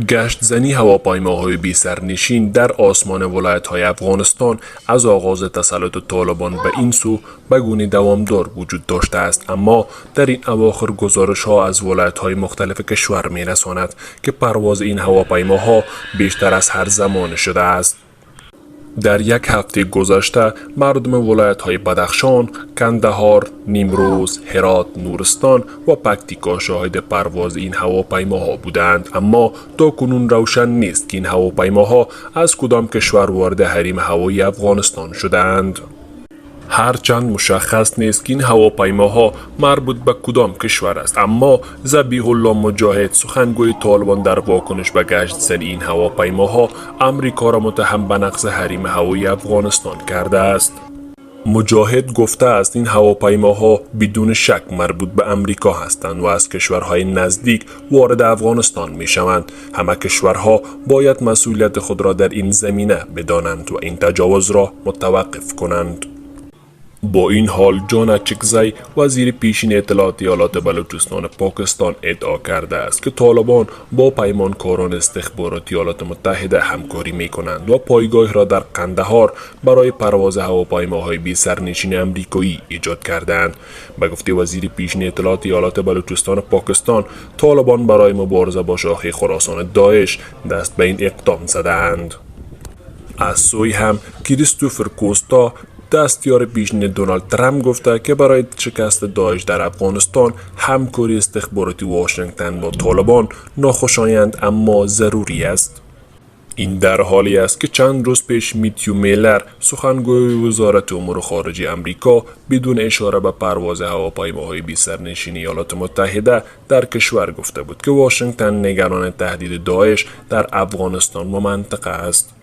گشت زنی هواپیماهای بی سرنشین در آسمان ولایت‌های افغانستان از آغاز تسلط طالبان به این سو به گونه دوامدار وجود داشته است، اما در این اواخر گزارش‌ها از ولایت‌های مختلف کشور می‌رساند که پرواز این هواپیماها بیشتر از هر زمان شده است. در یک هفته گذشته مردم ولایت‌های بدخشان، کندهار، نیمروز، هرات، نورستان و پکتیکا شاهد پرواز این هواپیماها بودند، اما تاکنون روشن نیست که این هواپیماها از کدام کشور وارد حریم هوایی افغانستان شدند. هرچند مشخص نیست که این هواپیماها مربوط به کدام کشور است، اما ذبیح الله مجاهد سخنگوی طالبان در واکنش به گشت زنی این هواپیماها امریکا را متهم به نقض حریم هوایی افغانستان کرده است. مجاهد گفته است این هواپیماها بدون شک مربوط به امریکا هستند و از کشورهای نزدیک وارد افغانستان می شوند. همه کشورها باید مسئولیت خود را در این زمینه بدانند و این تجاوز را متوقف کنند. با این حال جان اچکزی وزیر پیشین اطلاعات ایالات بلوچستان پاکستان ادعا کرده است که طالبان با پیمانکاران استخباراتی ایالات متحده همکاری می کنند و پایگاه را در قندهار برای پرواز هواپیماهای بی سرنشین امریکایی ایجاد کردند. به گفته وزیر پیشین اطلاعات ایالات بلوچستان پاکستان، طالبان برای مبارزه با شاخه خراسان داعش دست به این اقدام زدند. از سوی هم کریستوفر کوستا دستیار پیشین دونالد ترامپ گفته که برای شکست داعش در افغانستان همکاری استخباراتی واشنگتن با طالبان ناخوشایند اما ضروری است. این در حالی است که چند روز پیش میتیو میلر سخنگوی وزارت امور خارجه امریکا بدون اشاره به پرواز هواپیماهای بی سرنشین ایالات متحده در کشور گفته بود که واشنگتن نگران تهدید داعش در افغانستان و منطقه است.